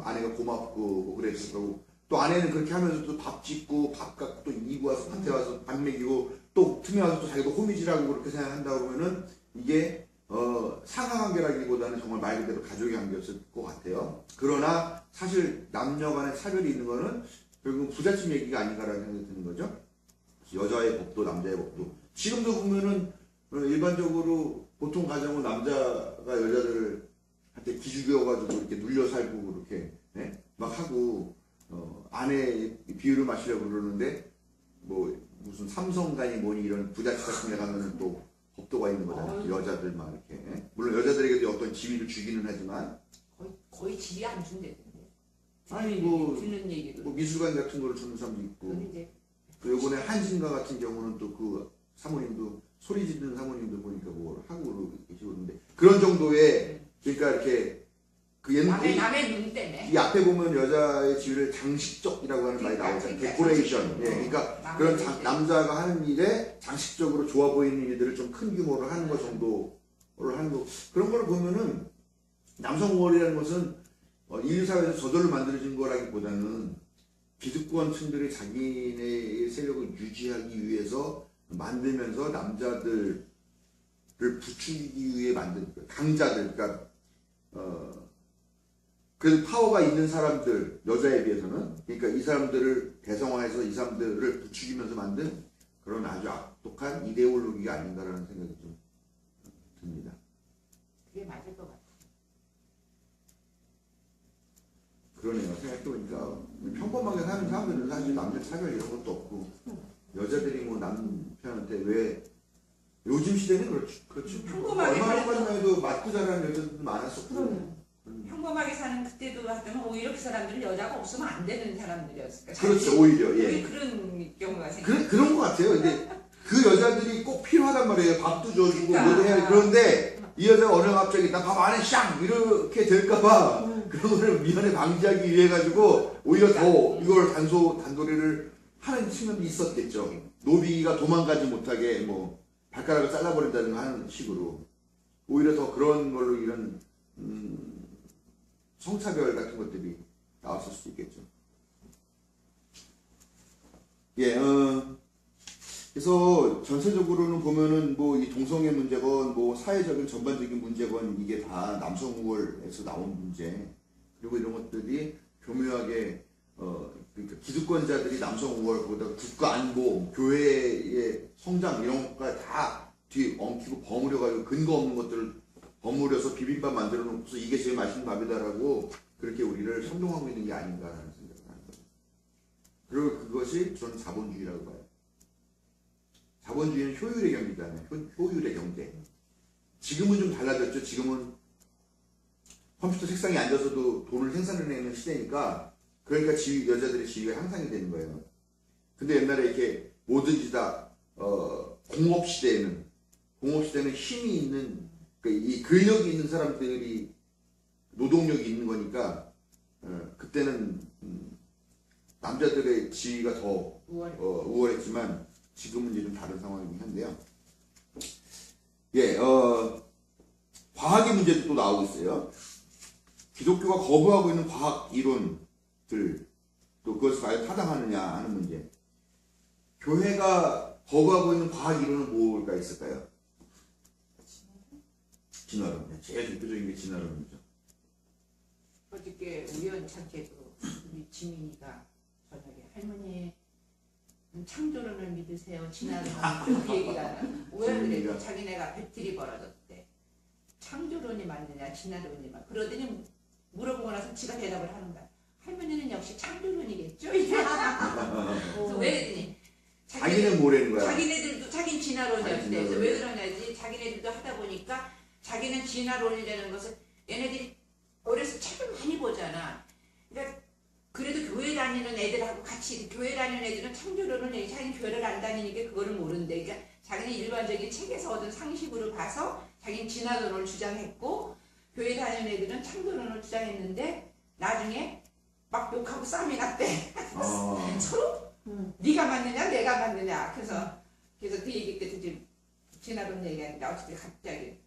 A: 아내가 고맙고 뭐 그랬을 거고, 또 아내는 그렇게 하면서 또 밥 짓고 밥 갖고 또 이고 와서 밭에 와서 밥 먹이고 또 틈에 와서 또 자기도 호미질하고 그렇게 생각한다 그러면은 이게 상하관계라기보다는 정말 말 그대로 가족의 관계였을 것 같아요. 그러나 사실 남녀 간의 차별이 있는 거는 결국 부잣집 얘기가 아닌가라는 생각이 드는 거죠. 여자의 법도 남자의 법도. 지금도 보면은 일반적으로 보통 가정은 남자가 여자들한테 기죽여가지고 이렇게 눌려 살고 그렇게 네? 막 하고 아내 비율을 마시려고 그러는데 뭐 무슨 삼성가니 뭐니 이런 부잣집 같은 데 가면은 또 법도가 있는 거잖아요. 여자들만 이렇게. 물론 여자들에게도 어떤 지위를 주기는 하지만
B: 거의 집이 안 준대던데.
A: 아니 뭐
B: 듣는 얘기도.
A: 뭐 미술관 같은 거를 주는 사람도 있고,
B: 그건 이제
A: 또 요번에 한신가 같은 경우는 또 그 사모님도 소리 지르는 사모님도 보니까 뭐 하고 계시고 그러는데 그런 정도의, 그러니까 이렇게 그
B: 남의 눈 때문에.
A: 이 앞에 보면 여자의 지위를 장식적이라고 하는 말이 나오잖아요. 데코레이션. 예, 그러니까 그런 남자가 하는 일에 장식적으로 좋아 보이는 일들을 좀 큰 규모로 하는 것 정도를 하는 거, 그런 걸 보면은 남성 우월이라는 것은 인류 사회에서 저절로 만들어진 거라기보다는 기득권층들이 자기네의 세력을 유지하기 위해서 만들면서 남자들을 부추기기 위해 만든 강자들, 그러니까 그래도 파워가 있는 사람들, 여자에 비해서는, 그러니까 이 사람들을 대성화해서 이 사람들을 부추기면서 만든 그런 아주 악독한 이데올로기가 아닌가라는 생각이 좀 듭니다.
B: 그게 맞을 것 같아.
A: 그러네요. 생각해보니까 평범하게 사는 사람들은 사실 남녀 차별 이런 것도 없고, 여자들이 뭐 남편한테 왜, 요즘 시대는 그렇죠.
B: 평범하게
A: 얼마
B: 살아서.
A: 전만 해도 맞고 자라는 여자들도 많았었고.
B: 평범하게 사는 그때도 하여튼 오히려 그 사람들은 여자가 없으면 안 되는 사람들이었을까.
A: 그렇죠, 오히려. 예.
B: 그런 경우가 생겨.
A: 그런 것 같아요. 근데 그 여자들이 꼭 필요하단 말이에요. 밥도 줘주고
B: 그러니까.
A: 뭐도 해야 돼. 그런데 이 여자가 어느 날 갑자기 나 밥 안 해 샹 이렇게 될까봐 그런 거를 미연에 방지하기 위해 가지고 오히려 더 이걸 단도리를 하는 측면도 있었겠죠. 노비가 도망가지 못하게 뭐 발가락을 잘라버린다든가 하는 식으로 오히려 더 그런 걸로 이런 성차별 같은 것들이 나왔을 수도 있겠죠. 예, 그래서 전체적으로는 보면은 뭐 이 동성애 문제건 뭐 사회적인 전반적인 문제건 이게 다 남성 우월에서 나온 문제, 그리고 이런 것들이 교묘하게 그러니까 기득권자들이 남성 우월보다 국가 안보, 교회의 성장 이런 것까지 다 뒤 엉키고 버무려가지고 근거 없는 것들을 버무려서 비빔밥 만들어 놓고서 이게 제일 맛있는 밥이다라고 그렇게 우리를 선동하고 있는 게 아닌가라는 생각을 하는 거죠. 그리고 그것이 저는 자본주의라고 봐요. 자본주의는 효율의 경제잖아요. 효율의 경제. 지금은 좀 달라졌죠. 지금은 컴퓨터 책상에 앉아서도 돈을 생산해내는 시대니까, 그러니까 여자들의 지위가 향상이 되는 거예요. 근데 옛날에 이렇게 뭐든지 다 공업시대는 힘이 있는, 그러니까 이 근력이 있는 사람들이 노동력이 있는 거니까 그때는 남자들의 지위가 더 우월했지만 지금은 이제 좀 다른 상황이긴 한데요. 예, 과학의 문제도 또 나오고 있어요. 기독교가 거부하고 있는 과학 이론들, 또 그것을 과연 타당하느냐 하는 문제. 교회가 거부하고 있는 과학 이론은 뭐가 있을까요? 진화론. 제일 대표적인 게 진화론이죠.
B: 어저께 우연찮게도 우리 지민이가 저녁에 할머니 창조론을 믿으세요. 진화론을 그 얘기가 왜 그래? 자기네가 배틀이 벌어졌대. 창조론이 맞느냐 진화론이 맞. 그러더니 물어보고 나서 지가 대답을 하는 거야. 할머니는 역시 창조론이겠죠? 그래서 왜 그랬더니
A: 자기는 뭐라는 거야?
B: 자기네들도 자기는 진화론이었대.
A: 자기는
B: 그래서 왜 그러냐지 자기네들도 하다 보니까 자기는 진화론이라는 것을 얘네들이 어려서 책을 많이 보잖아. 그러니까 그래도 교회 다니는 애들하고 같이 교회 다니는 애들은 창조론을 내 자기는 교회를 안 다니니까 그거를 모른대. 그러니까 자기는 일반적인 책에서 얻은 상식으로 봐서 자기는 진화론을 주장했고 교회 다니는 애들은 창조론을 주장했는데 나중에 막 욕하고 싸움이 났대. 서로 네가 맞느냐 내가 맞느냐. 그래서 그 얘기 때 지금 진화론 얘기하는데 어떻게 갑자기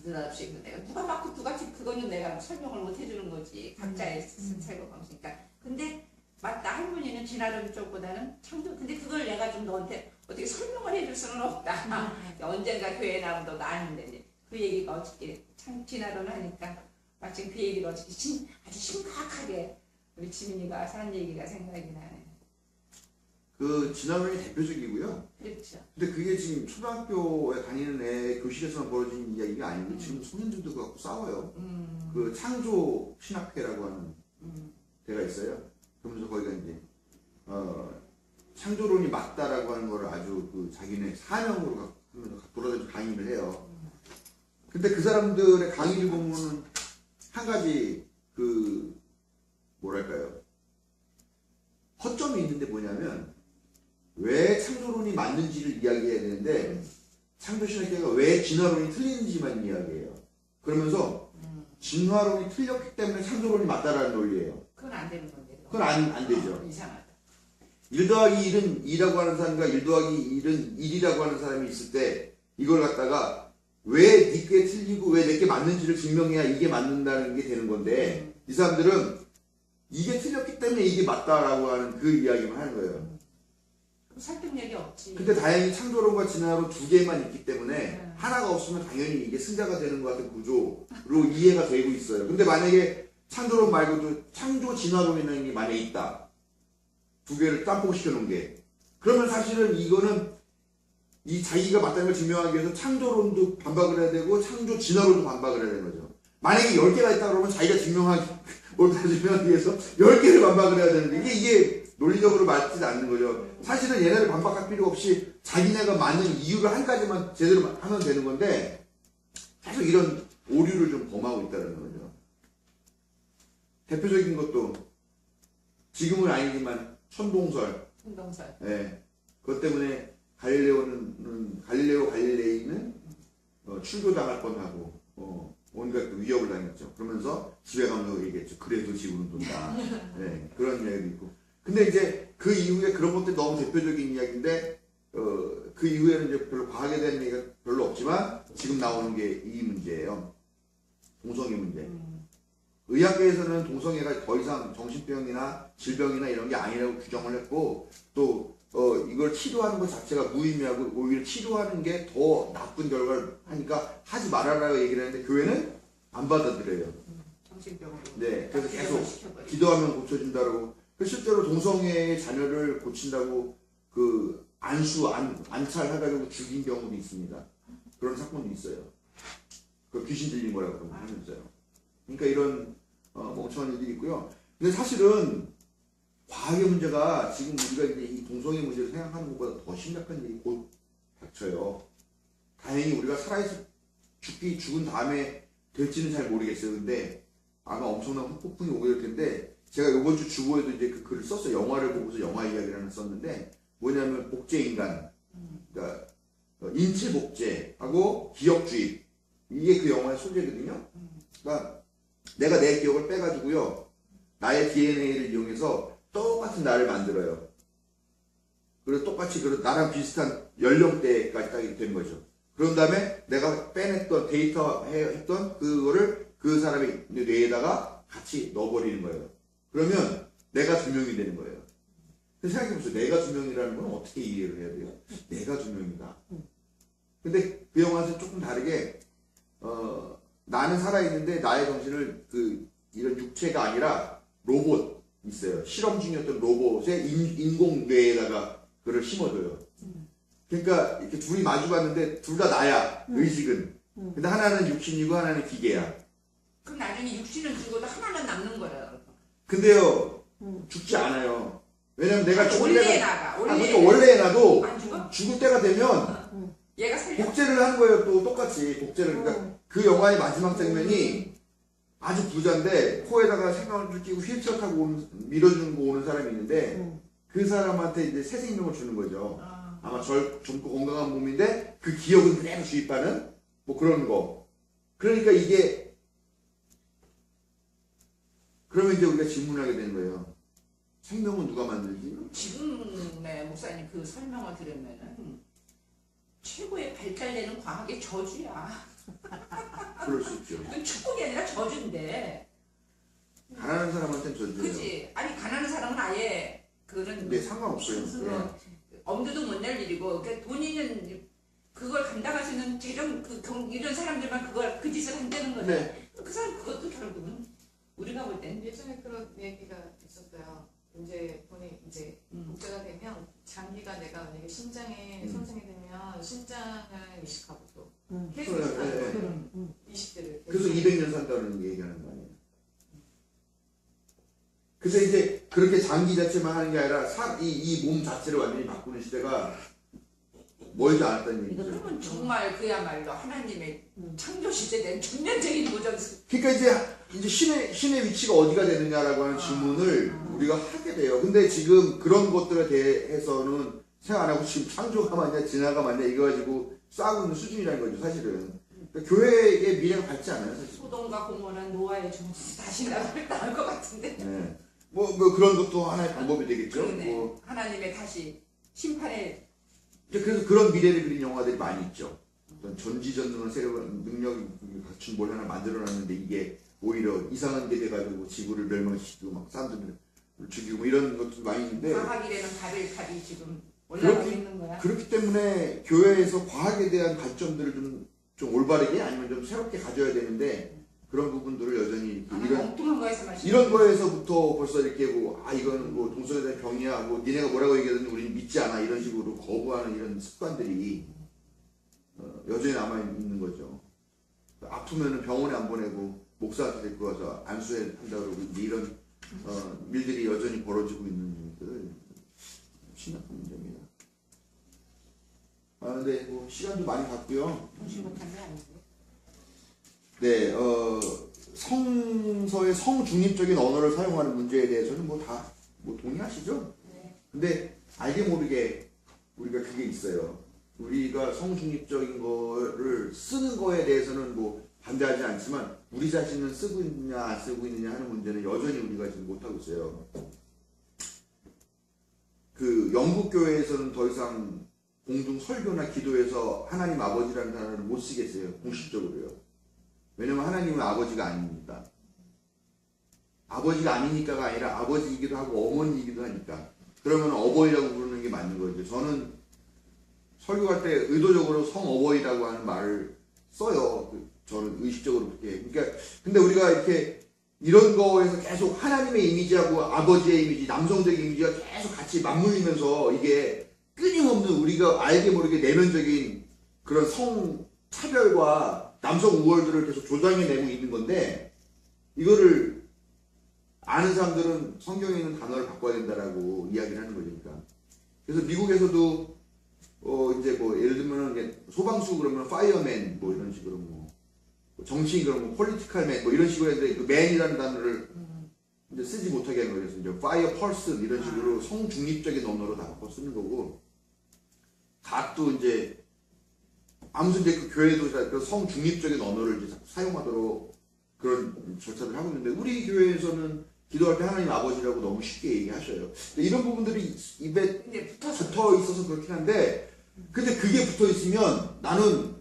B: 느닷없이 내가 누가 맞고 누가 지 그거는 내가 설명을 못 해주는 거지. 각자의 살고 방식이니까. 근데 맞다. 할머니는 진화론 쪽보다는 창조. 근데 그걸 내가 좀 너한테 어떻게 설명을 해줄 수는 없다. 언젠가 교회 나오면 너 나는데 그 얘기가 어떻게 진화론 하니까 마침 그 얘기를 어떻게 아주 심각하게 우리 지민이가 한 얘기가 생각이 나네.
A: 그 진화론이 대표적이고요.
B: 그렇죠.
A: 근데 그게 지금 초등학교에 다니는 애 교실에서만 벌어진 이야기가 아니고 지금 소년들도 그거 갖고 싸워요. 그 창조 신학회라고 하는 데가 있어요. 그러면서 거기가 이제 창조론이 맞다라고 하는 거를 아주 그 자기네 사명으로 하면서 돌아다니면서 강의를 해요. 근데 그 사람들의 강의를 보면은 한 가지 그 뭐랄까요? 허점이 있는데 뭐냐면 왜 창조론이 맞는지를 이야기해야 되는데 창조신학계가 왜 진화론이 틀리는지만 이야기해요. 그러면서 진화론이 틀렸기 때문에 창조론이 맞다라는 논리예요.
B: 그건 안 되는 건데.
A: 그건 안 되죠.
B: 이상하다.
A: 1 더하기 1은 2라고 하는 사람과 1 더하기 1은 1이라고 하는 사람이 있을 때 이걸 갖다가 왜 니께 틀리고 왜 내게 맞는지를 증명해야 이게 맞는다는 게 되는 건데 이 사람들은 이게 틀렸기 때문에 이게 맞다라고 하는 그 이야기만 하는 거예요.
B: 설득력이 없지.
A: 근데 다행히 창조론과 진화론 두 개만 있기 때문에 하나가 없으면 당연히 이게 승자가 되는 것 같은 구조로 이해가 되고 있어요. 근데 만약에 창조론 말고도 창조 진화론이라는 게 만약에 있다. 두 개를 짬뽕 시켜놓은 게. 그러면 사실은 이거는 이 자기가 맞다는 걸 증명하기 위해서 창조론도 반박을 해야 되고 창조 진화론도 반박을 해야 되는 거죠. 만약에 10개가 있다 그러면 자기가 증명하기 위해서 10개를 반박을 해야 되는데 이게 논리적으로 맞지 않는 거죠. 사실은 얘네를 반박할 필요 없이 자기네가 맞는 이유를 한 가지만 제대로 하면 되는 건데 계속 이런 오류를 좀 범하고 있다는 거죠. 대표적인 것도 지금은 아니지만 천동설. 예. 그것 때문에 갈릴레오 갈릴레이는 출교당할 뻔하고 온갖 위협을 당했죠. 그러면서 집에 가면서 얘기했죠. 그래도 지구는 돈다. 네, 그런 이야기도 있고. 근데 이제 그 이후에 그런 것들이 너무 대표적인 이야기인데 그 이후에는 이제 별로 과하게 된 얘기가 별로 없지만 지금 나오는 게 이 문제예요. 동성애 문제. 의학계에서는 동성애가 더 이상 정신병이나 질병이나 이런 게 아니라고 규정을 했고 또 이걸 치료하는 것 자체가 무의미하고 오히려 치료하는 게 더 나쁜 결과를 하니까 하지 말아라고 얘기를 하는데 교회는 안 받아들여요.
B: 정신병으로.
A: 네, 그래서 계속 기도하면 고쳐진다고. 실제로 동성애의 자녀를 고친다고 그 안찰해가지고 죽인 경우도 있습니다. 그런 사건도 있어요. 그 귀신 들린 거라고 하면서요. 그러니까 이런 멍청한 일들이 있고요. 근데 사실은 과학의 문제가 지금 우리가 이제 이 동성애 문제를 생각하는 것보다 더 심각한 일이 곧 닥쳐요. 다행히 우리가 살아있어 죽은 다음에 될지는 잘 모르겠어요. 근데 아마 엄청난 후폭풍이 오게 될 텐데 제가 이번 주 주보에도 이제 그 글을 썼어요. 영화를 보고서 영화 이야기를 하나 썼는데 뭐냐면 복제인간, 그러니까 인체 복제하고 기억주입 이게 그 영화의 소재거든요. 그러니까 내가 내 기억을 빼가지고요 나의 DNA를 이용해서 똑같은 나를 만들어요. 그리고 똑같이 나랑 비슷한 연령대까지 딱 된 거죠. 그런 다음에 내가 빼냈던 데이터 했던 그거를 그 사람의 뇌에다가 같이 넣어버리는 거예요. 그러면 내가 두 명이 되는 거예요. 생각해보세요. 내가 두 명이라는 건 어떻게 이해를 해야 돼요? 내가 두 명이다. 근데 그 영화에서 조금 다르게 나는 살아있는데 나의 정신을 이런 육체가 아니라 로봇 있어요. 실험 중이었던 로봇의 인공 뇌에다가 그걸 심어줘요. 그러니까 이렇게 둘이 마주봤는데 둘 다 나야, 의식은. 근데 하나는 육신이고 하나는 기계야.
B: 그럼 나중에 육신은 죽어도 하나는 남는 거야.
A: 근데요, 죽지 않아요. 왜냐면 내가 죽을
B: 원래에
A: 때가,
B: 나가.
A: 그러니까 원래에 나도
B: 안 죽어?
A: 죽을 때가 되면
B: 얘가 살려.
A: 복제를 하는 거예요. 또 똑같이 복제를. 그러니까 그 영화의 마지막 장면이 아주 부자인데 코에다가 생강을 끼고 휠체어 타고 밀어주는 오는 사람이 있는데 그 사람한테 이제 새 생명을 주는 거죠. 아마 젊고 건강한 몸인데 그 기억은 그대로 주입하는 뭐 그런 거. 그러니까 이게 그러면 이제 우리가 질문을 하게 되는 거예요. 생명은 누가 만들지?
B: 지금의 목사님 그 설명을 들으면은 최고의 발달되는 과학의 저주야.
A: 그럴 수 있죠.
B: 그건 축복이 아니라 저주인데.
A: 가난한 사람한테는 저주예요.
B: 그치? 아니 가난한 사람은 아예 그거는
A: 네, 상관없어요. 네.
B: 엄두도 못 낼 일이고 그러니까 돈 있는 그걸 감당할 수 있는 재정 이런 사람들만 그걸 그 짓을 한다는 거죠.
A: 네.
B: 그 사람 그것도 결국은 우리가 볼 때는
D: 예전에 그런 얘기가 있었어요. 이제 돈이 이제 복제가 되면 장기가 내가 만약에 심장에 손상이 되면 심장을 이식하고 또 계속
A: 그래,
D: 이식하는
A: 네.
D: 거예요. 이식들을
A: 그래서 200년 산다는 얘기하는 거 아니에요. 그래서 이제 그렇게 장기 자체만 하는 게 아니라 이 몸 자체를 완전히 바꾸는 시대가 멀지 않았다는 얘기죠.
B: 그러면 정말 그야말로 하나님의 창조 시대된 전면적인 도전.
A: 그러니까 이제 신의 위치가 어디가 되느냐라고 하는 질문을 우리가 하게 돼요. 근데 지금 그런 것들에 대해서는 생각 안 하고 지금 창조가 맞냐 진화가 맞냐 이거 가지고 싸우고 있는 수준이라는 거죠, 사실은. 그러니까 교회의 미래가 밝지 않아요, 사실.
B: 소돔과 고모란 노아의 종수 다시 나올 것 같은데.
A: 네. 뭐 그런 것도 하나의 방법이 되겠죠.
B: 그러네.
A: 뭐.
B: 하나님의 다시 심판의
A: 이제 그래서 그런 미래를 그린 영화들이 많이 있죠. 어떤 전지전능한 세력을 능력이 갖춘 뭘 하나 만들어놨는데 이게 오히려 이상한 게 돼가지고 지구를 멸망시키고 막 사람들을 죽이고 뭐 이런 것도 많이 있는데
B: 과학이라는 바벨탑이 지금 올라가고 있는 거야.
A: 그렇기 때문에 교회에서 과학에 대한 관점들을 좀 올바르게 아니면 좀 새롭게 가져야 되는데 그런 부분들을 여전히
B: 엉뚱한 거에서 마시는
A: 이런 거에서부터 벌써 이렇게 이거는 뭐 동성애에 대한 병이야 뭐 니네가 뭐라고 얘기하든 우리는 믿지 않아 이런 식으로 거부하는 이런 습관들이 여전히 남아있는 거죠. 아프면은 병원에 안 보내고 목사한테 데리고 가서 안수한다고 그러고 이제 이런 일들이 여전히 벌어지고 있는 것들 심각한 문제입니다. 근데 뭐 시간도 많이 갔고요.
B: 심각한 게 아니고.
A: 네, 성서의 성중립적인 언어를 사용하는 문제에 대해서는 뭐 다 동의하시죠?
B: 네.
A: 근데 알게 모르게 우리가 그게 있어요. 우리가 성중립적인 거를 쓰는 거에 대해서는 뭐 반대하지 않지만 우리 자신은 쓰고 있느냐 안 쓰고 있느냐 하는 문제는 여전히 우리가 지금 못하고 있어요. 그 영국 교회에서는 더 이상 공중 설교나 기도에서 하나님 아버지라는 단어를 못 쓰겠어요. 공식적으로요. 왜냐면 하나님은 아버지가 아닙니다. 아버지가 아니니까가 아니라 아버지이기도 하고 어머니이기도 하니까. 그러면 어버이라고 부르는 게 맞는 거죠. 저는 설교할 때 의도적으로 성어버이라고 하는 말을 써요. 저는 의식적으로 그렇게. 그러니까 근데 우리가 이렇게 이런 거에서 계속 하나님의 이미지하고 아버지의 이미지, 남성적인 이미지가 계속 같이 맞물리면서 이게 끊임없는 우리가 알게 모르게 내면적인 그런 성 차별과 남성 우월들을 계속 조장해내고 있는 건데 이거를 아는 사람들은 성경에 있는 단어를 바꿔야 된다라고 이야기를 하는 거니까. 그래서 미국에서도 이제 뭐 예를 들면은 소방수 그러면 파이어맨 뭐 이런 식으로 뭐 정치인 그러면 폴리티컬맨 뭐 이런 식으로 했는데 그 맨이라는 단어를 이제 쓰지 못하게 하는 거예요. 이제 파이어 펄슨 이런 식으로 성중립적인 언어로 다 바꿔 쓰는 거고 각도 이제 아무튼 이제 그 교회도 그 성중립적인 언어를 이제 사용하도록 그런 절차를 하고 있는데 우리 교회에서는 기도할 때 하나님 아버지라고 너무 쉽게 얘기하셔요. 이런 부분들이 입에 붙어 있어서 그렇긴 한데 근데 그게 붙어 있으면 나는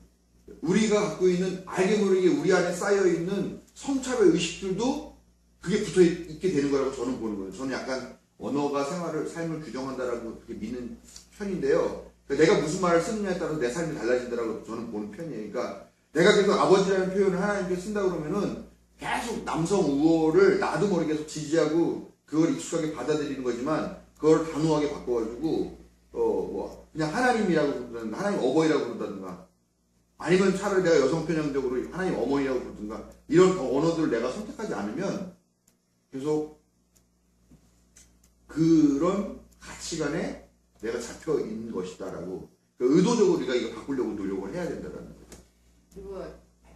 A: 우리가 갖고 있는 알게 모르게 우리 안에 쌓여 있는 성차별 의식들도 그게 붙어 있게 되는 거라고 저는 보는 거예요. 저는 약간 언어가 삶을 규정한다라고 그렇게 믿는 편인데요. 그러니까 내가 무슨 말을 쓰느냐에 따라서 내 삶이 달라진다라고 저는 보는 편이에요. 그러니까 내가 계속 아버지라는 표현을 하나님께 쓴다 그러면은 계속 남성 우월을 나도 모르게 계속 지지하고 그걸 익숙하게 받아들이는 거지만 그걸 단호하게 바꿔가지고 뭐 그냥 하나님이라고 부르든가 하나님 어버이라고 부른다든가 아니면 차라리 내가 여성 편향적으로 하나님 어머니라고 부르든가 이런 언어들을 내가 선택하지 않으면 계속 그런 가치관에 내가 잡혀 있는 것이다라고 의도적으로 우리가 이거 바꾸려고 노력을 해야 된다라는 거죠.
B: 그리고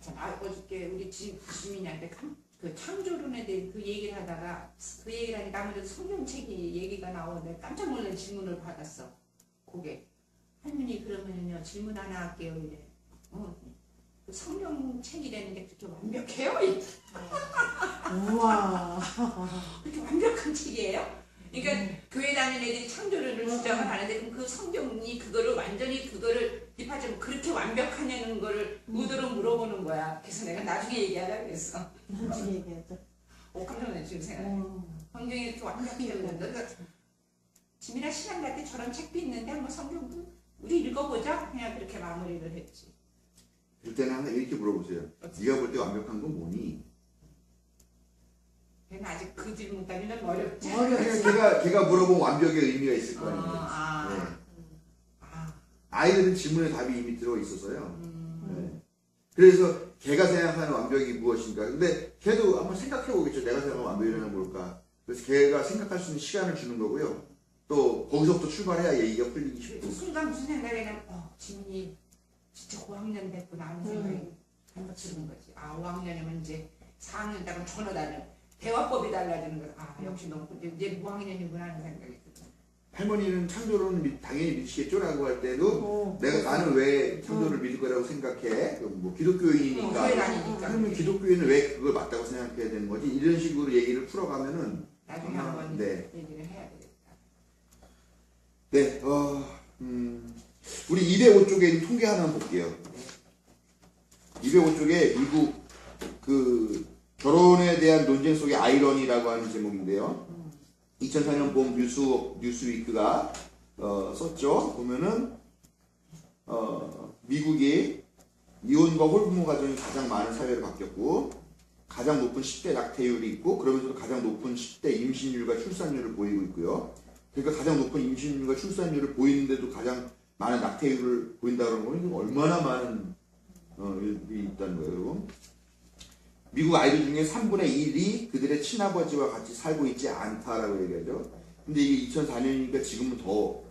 B: 참 어저께 우리 지민이한테 그 창조론에 대해 그 얘기를 하다가 그 얘기를 하니까 아무래도 성경책이 얘기가 나오는데 깜짝 놀란 질문을 받았어. 그게 할머니 그러면요 질문 하나 할게요 이래. 그 성경책이라는데 그렇게 완벽해요?
C: 우와.
B: 그렇게 완벽한 책이에요? 그러니까 교회 다니는 애들이 창조론을 주장을 하는데 그럼 그 성경이 그거를 완전히 그거를 뒷받침 그렇게 완벽하냐는 거를 의도로 물어보는 거야. 그래서 내가 나중에 얘기하려고 그랬어.
C: 나중에 얘기하자.
B: 깜짝 놀랐네 지금 생각해. 성경이 이렇게 완벽해요. 그러니까 지민아 신앙 갈때 저런 책도 있는데 한번 성경도 우리 읽어보자. 그냥 그렇게 마무리를 했지.
A: 그럴 때는 항상 이렇게 물어보세요. 네가 볼 때 완벽한 건 뭐니?
B: 걔는 아직 그 질문까지는 어렵지.
A: 걔가 물어본 완벽의 의미가 있을 거 아니에요. 네. 아이들은 질문에 답이 이미 들어 있어서요. 네. 그래서 걔가 생각하는 완벽이 무엇인가. 근데 걔도 한번 생각해 보겠죠. 내가 생각하는 완벽이란 뭘까. 그래서 걔가 생각할 수 있는 시간을 주는 거고요. 또 거기서부터 출발해야 얘기가 풀리기 쉽고.
B: 그 순간 무슨 생각이냐면 지민이 진짜 5학년 됐구나 하는 생각이 한번 드는 거지. 5학년이면 이제 4학년 따면 전혀 다른 대화법이 달라지는 거야. 역시 너무 이제 5학년이구나 하는 생각이 들어.
A: 할머니는 창조론은 당연히 믿으시겠죠라고 할 때도 나는 왜 창조를 믿을 거라고 생각해? 뭐 기독교인이니까.
B: 교회 다니니까.
A: 그러면 기독교인은 왜 그걸 맞다고 생각해야 되는 거지? 이런 식으로 얘기를 풀어가면은
B: 나중에 한번
A: 네.
B: 얘기를 해야 되겠다.
A: 네, 우리 205쪽에 있는 통계 하나 볼게요. 205쪽에 미국 그 결혼에 대한 논쟁 속의 아이러니라고 하는 제목인데요. 2004년 봄 뉴스위크가 썼죠. 보면은 미국이 이혼과 홀부모 가정이 가장 많은 사회로 바뀌었고 가장 높은 10대 낙태율이 있고 그러면서도 가장 높은 10대 임신율과 출산율을 보이고 있고요. 그러니까 가장 높은 임신율과 출산율을 보이는데도 가장 많은 낙태율을 보인다는 건 얼마나 많은 일이 있다는 거예요, 여러분. 미국 아이들 중에 3분의 1이 그들의 친아버지와 같이 살고 있지 않다라고 얘기하죠. 근데 이게 2004년이니까 지금은 더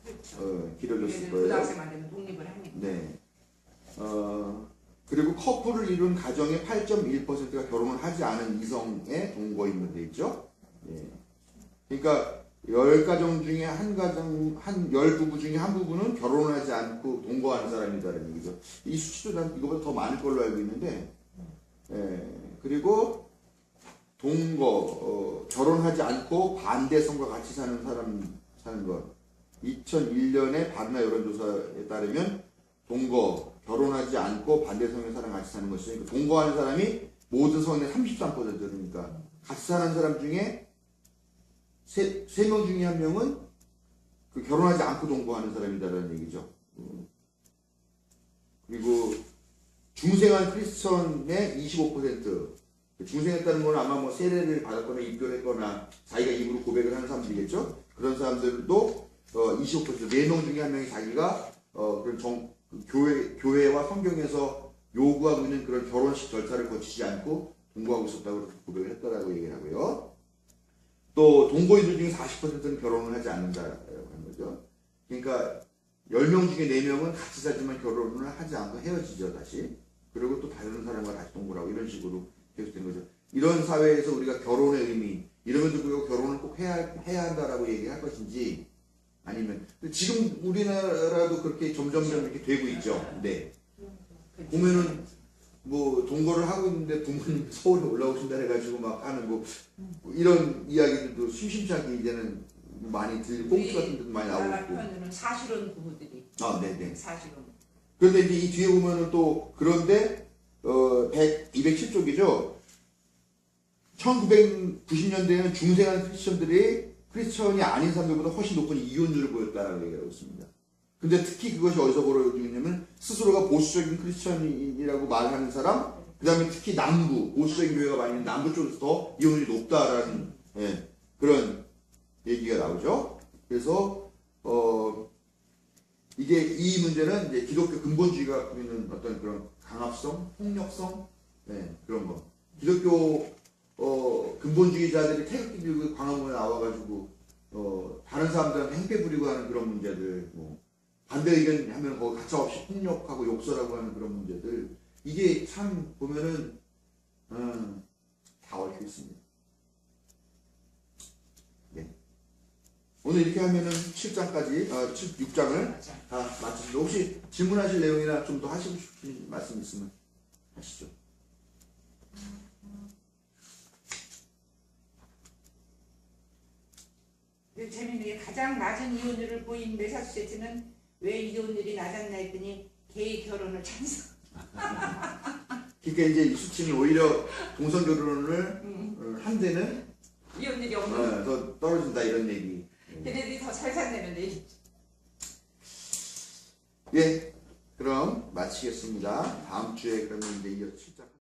A: 길어졌을 거예요.
B: 고등학생만 되면 독립을 하니까.
A: 네. 그리고 커플을 이룬 가정의 8.1%가 결혼을 하지 않은 이성의 동거인으로 되어 있죠. 예. 그러니까 10가정 중에 한 가정, 한 10부부 중에 한 부부는 결혼을 하지 않고 동거하는 사람이다라는 얘기죠. 이 수치도 난 이거보다 더 많을 걸로 알고 있는데, 예. 그리고 동거, 결혼하지 않고 반대성과 같이 사는 것. 2001년에 바르나 여론조사에 따르면 동거, 결혼하지 않고 반대성의 사람 같이 사는 것이죠. 그러니까 동거하는 사람이 모든 성인의 33%니까 같이 사는 사람 중에 3명 중에 1명은 그 결혼하지 않고 동거하는 사람이다라는 얘기죠. 그리고 중생한 크리스천의 25%. 중생했다는 건 아마 뭐 세례를 받았거나 입교했거나 자기가 입으로 고백을 하는 사람들이겠죠. 그런 사람들도 25% 4명 중에 1명이 자기가 그런 교회와 성경에서 요구하고 있는 그런 결혼식 절차를 거치지 않고 동거하고 있었다고 고백을 했다라고 얘기를 하고요. 또 동거인들 중에 40%는 결혼을 하지 않는다라고 하는 거죠. 그러니까 10명 중에 4명은 같이 살지만 결혼을 하지 않고 헤어지죠, 다시. 그리고 또 다른 사람과 다시 동거를 하고 이런 식으로 계속된 거죠. 이런 사회에서 우리가 결혼의 의미, 이러면도 불구하고 결혼을 꼭 해야 한다라고 얘기할 것인지, 아니면, 지금 우리나라도 그렇게 점점 이렇게 되고 있죠. 네. 보면은, 뭐, 동거를 하고 있는데 부모님 서울에 올라오신다 해가지고 막 하는 뭐, 이런 이야기들도 심심치 않게 이제는 많이 꽁트 같은 데도 많이 나오고 있고.
B: 편에는 사실혼 부부들이.
A: 네네.
B: 사실혼.
A: 그런데 이제 이 뒤에 보면은 또, 그런데, 207쪽이죠. 1990년대에는 중생한 크리스천이 아닌 사람들보다 훨씬 높은 이혼율을 보였다라고 얘기하고 있습니다. 근데 특히 그것이 어디서 벌어지냐면 스스로가 보수적인 크리스천이라고 말하는 사람, 그 다음에 특히 남부, 보수적인 교회가 많이 있는 남부 쪽에서 더 이혼율이 높다라는 그런 얘기가 나오죠. 그래서 이게 이 문제는 이제 기독교 근본주의가 갖고 있는 어떤 그런 강압성, 폭력성, 네, 그런 거. 기독교 근본주의자들이 태극기 들고 광화문에 나와가지고 다른 사람들한테 행패 부리고 하는 그런 문제들, 뭐 반대 의견 하면 거기 가차없이 폭력하고 욕설하고 하는 그런 문제들, 이게 참 보면은 다 얽혀 있습니다. 네. 오늘 이렇게 하면은 7장까지 6장을
B: 맞아.
A: 다 마치시죠. 혹시 질문하실 내용이나 좀 더 하시고 싶은 말씀 있으면 하시죠.
B: 재미있는 게 가장 낮은 이혼율을 보인 매사추세츠는 왜 이혼율이 낮았나 했더니 게이 결혼을 찬성.
A: 그러니까 이제 이 수치는 오히려 동성 결혼을 한 데는
B: 이혼율이 없는.
A: 더 떨어진다 이런 얘기.
B: 걔네들이 더 잘 산다는 얘기.
A: 예, 그럼 마치겠습니다. 다음 주에 그러면 이제 이어 7장.